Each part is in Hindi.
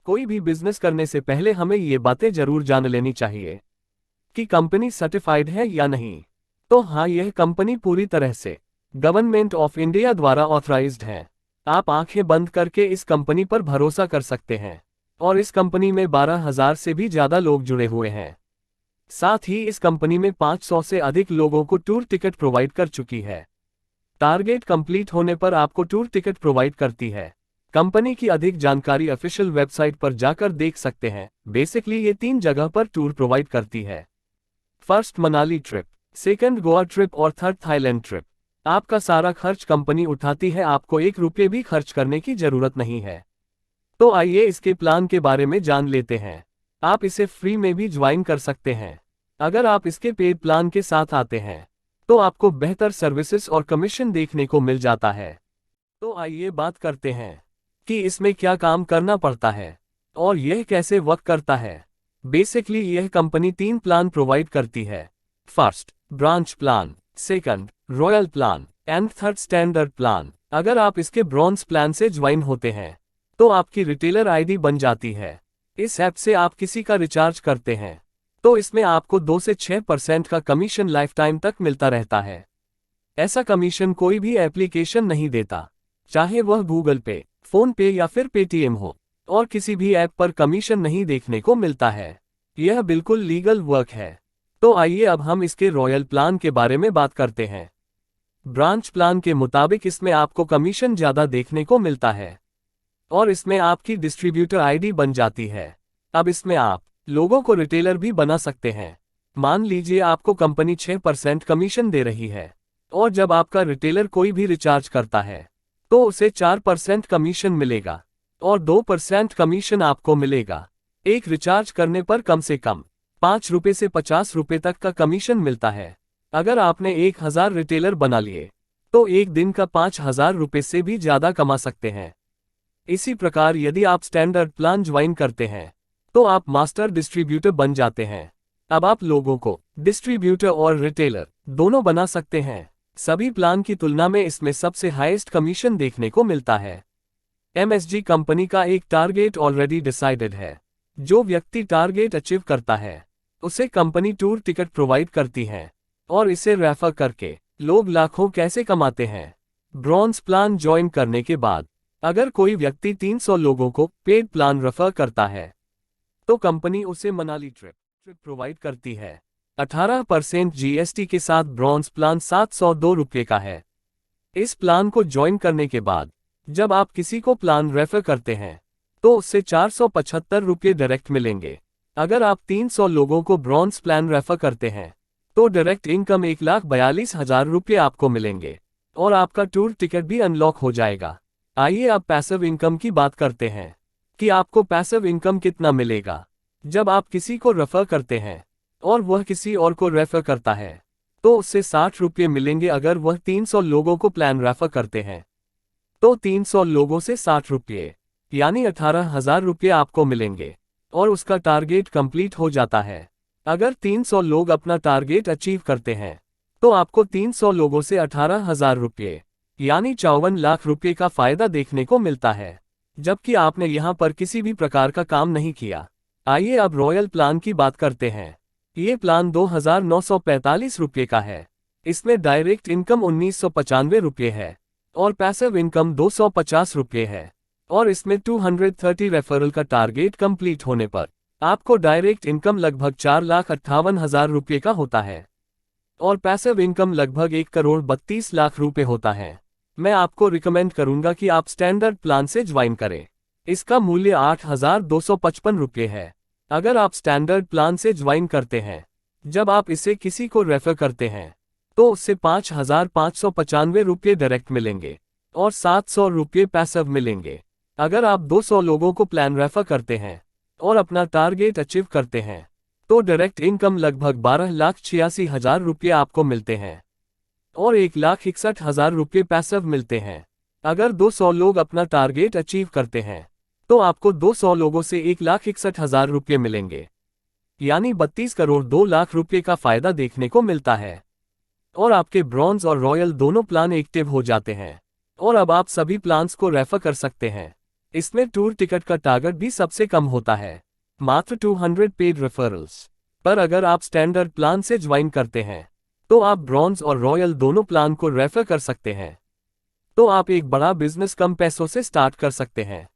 कोई भी बिजनेस करने से पहले हमें ये बातें जरूर जान लेनी चाहिए कि कंपनी सर्टिफाइड है या नहीं। तो हाँ, यह कंपनी पूरी तरह से गवर्नमेंट ऑफ इंडिया द्वारा ऑथराइज्ड है। आप आंखें बंद करके इस कंपनी पर भरोसा कर सकते हैं और इस कंपनी में 12,000 से भी ज्यादा लोग जुड़े हुए हैं। साथ ही इस कंपनी में 500 से अधिक लोगों को टूर टिकट प्रोवाइड कर चुकी है। टारगेट कंप्लीट होने पर आपको टूर टिकट प्रोवाइड करती है। कंपनी की अधिक जानकारी ऑफिशियल वेबसाइट पर जाकर देख सकते हैं। बेसिकली ये 3 जगह पर टूर प्रोवाइड करती है। First Manali trip, second Goa trip और थर्ड थाईलैंड ट्रिप। आपका सारा खर्च कंपनी उठाती है, आपको 1 रुपये भी खर्च करने की जरूरत नहीं है। तो आइए इसके प्लान के बारे में जान लेते हैं। आप इसे फ्री में भी ज्वाइन कर सकते हैं। अगर आप इसके पेड प्लान के साथ आते हैं तो आपको बेहतर सर्विसेज और कमीशन देखने को मिल जाता है। तो आइए बात करते हैं कि इसमें क्या काम करना पड़ता है और यह कैसे वर्क करता है। बेसिकली यह कंपनी 3 प्लान प्रोवाइड करती है। First branch plan, second royal plan and third standard plan. अगर आप इसके ब्रॉन्ज प्लान से ज्वाइन होते हैं तो आपकी रिटेलर आईडी बन जाती है। इस ऐप से आप किसी का रिचार्ज करते हैं तो इसमें आपको 2 से 6% का कमीशन लाइफ टाइम तक मिलता रहता है। ऐसा कमीशन कोई भी एप्लीकेशन नहीं देता, चाहे वह गूगल पे, फोन पे या फिर पेटीएम हो, और किसी भी ऐप पर कमीशन नहीं देखने को मिलता है। यह बिल्कुल लीगल वर्क है। तो आइए अब हम इसके रॉयल प्लान के बारे में बात करते हैं। ब्रांच प्लान के मुताबिक इसमें आपको कमीशन ज़्यादा देखने को मिलता है और इसमें आपकी डिस्ट्रीब्यूटर आईडी बन जाती है। अब इसमें आप लोगों को रिटेलर भी बना सकते हैं। मान लीजिए आपको कंपनी 6% कमीशन दे रही है और जब आपका रिटेलर कोई भी रिचार्ज करता है तो उसे 4% कमीशन मिलेगा और 2% कमीशन आपको मिलेगा। एक रिचार्ज करने पर कम से कम 5 रुपये से 50 रुपये तक का कमीशन मिलता है। अगर आपने 1000 रिटेलर बना लिए तो एक दिन का 5000 रुपये से भी ज़्यादा कमा सकते हैं। इसी प्रकार यदि आप स्टैंडर्ड प्लान ज्वाइन करते हैं तो आप मास्टर डिस्ट्रीब्यूटर बन जाते हैं। अब आप लोगों को डिस्ट्रीब्यूटर और रिटेलर दोनों बना सकते हैं। सभी प्लान की तुलना में इसमें सबसे हाईएस्ट कमीशन देखने को मिलता है। एमएसजी कंपनी का एक टारगेट ऑलरेडी डिसाइडेड है। जो व्यक्ति टारगेट अचीव करता है उसे कंपनी टूर टिकट प्रोवाइड करती है और इसे रेफर करके लोग लाखों कैसे कमाते हैं। ब्रॉन्ज प्लान ज्वाइन करने के बाद अगर कोई व्यक्ति 300 लोगों को पेड प्लान रेफर करता है तो कंपनी उसे मनाली ट्रिप प्रोवाइड करती है। 18% जीएसटी के साथ ब्रॉन्ज प्लान 702 रुपये का है। इस प्लान को ज्वाइन करने के बाद जब आप किसी को प्लान रेफर करते हैं तो उससे 475 रुपये डायरेक्ट मिलेंगे। अगर आप 300 लोगों को ब्रॉन्ज प्लान रेफर करते हैं तो डायरेक्ट इनकम 1,42,000 रुपये आपको मिलेंगे और आपका टूर टिकट भी अनलॉक हो जाएगा। आइए अब पैसिव इनकम की बात करते हैं कि आपको पैसिव इनकम कितना मिलेगा। जब आप किसी को रेफर करते हैं और वह किसी और को रेफर करता है तो उससे 60 रुपये मिलेंगे। अगर वह 300 लोगों को प्लान रेफर करते हैं तो 300 लोगों से 60 रुपये यानी 18,000 रुपये आपको मिलेंगे और उसका टारगेट कंप्लीट हो जाता है। अगर 300 लोग अपना टारगेट अचीव करते हैं तो आपको 300 लोगों से 18,000 रुपये यानी 54 लाख रुपये का फायदा देखने को मिलता है, जबकि आपने यहां पर किसी भी प्रकार का काम नहीं किया। आइए अब रॉयल प्लान की बात करते हैं। ये प्लान 2,945 रुपये का है। इसमें डायरेक्ट इनकम 1,995 रुपये है और पैसिव इनकम 250 रुपये है और इसमें 230 रेफरल का टारगेट कंप्लीट होने पर आपको डायरेक्ट इनकम लगभग 4,58,000 रुपये का होता है और पैसिव इनकम लगभग 1,32,00,000 रुपये होता है। मैं आपको रिकमेंड करूंगा कि आप स्टैंडर्ड प्लान से ज्वाइन करें। इसका मूल्य 8,255 रुपये है। अगर आप स्टैंडर्ड प्लान से ज्वाइन करते हैं, जब आप इसे किसी को रेफर करते हैं तो उससे 5,595 रुपये डायरेक्ट मिलेंगे और 700 रुपये पैसिव मिलेंगे। अगर आप 200 लोगों को प्लान रेफर करते हैं और अपना टारगेट अचीव करते हैं तो डायरेक्ट इनकम लगभग 12,86,000 रुपये आपको मिलते हैं और 1,61,000 रुपये पैसिव मिलते हैं। अगर 200 लोग अपना टारगेट अचीव करते हैं तो आपको 200 लोगों से 1,61,000 रुपये मिलेंगे यानी 32 करोड़ 2 लाख रुपये का फायदा देखने को मिलता है और आपके ब्रॉन्ज और रॉयल दोनों प्लान एक्टिव हो जाते हैं और अब आप सभी प्लान्स को रेफर कर सकते हैं। इसमें टूर टिकट का टारगेट भी सबसे कम होता है, मात्र 200 पेड रेफरल्स। पर अगर आप स्टैंडर्ड प्लान से ज्वाइन करते हैं तो आप ब्रॉन्ज और रॉयल दोनों प्लान को रेफर कर सकते हैं। तो आप एक बड़ा बिजनेस कम पैसों से स्टार्ट कर सकते हैं।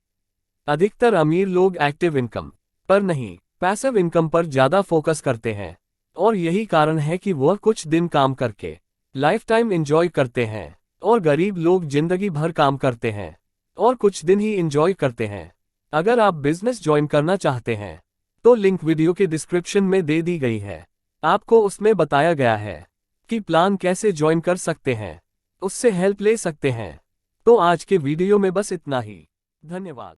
अधिकतर अमीर लोग एक्टिव इनकम पर नहीं, पैसिव इनकम पर ज्यादा फोकस करते हैं, और यही कारण है कि वह कुछ दिन काम करके लाइफ टाइम एंजॉय करते हैं, और गरीब लोग जिंदगी भर काम करते हैं और कुछ दिन ही एंजॉय करते हैं। अगर आप बिजनेस ज्वाइन करना चाहते हैं तो लिंक वीडियो के डिस्क्रिप्शन में दे दी गई है। आपको उसमें बताया गया है कि प्लान कैसे ज्वाइन कर सकते हैं, उससे हेल्प ले सकते हैं। तो आज के वीडियो में बस इतना ही। धन्यवाद।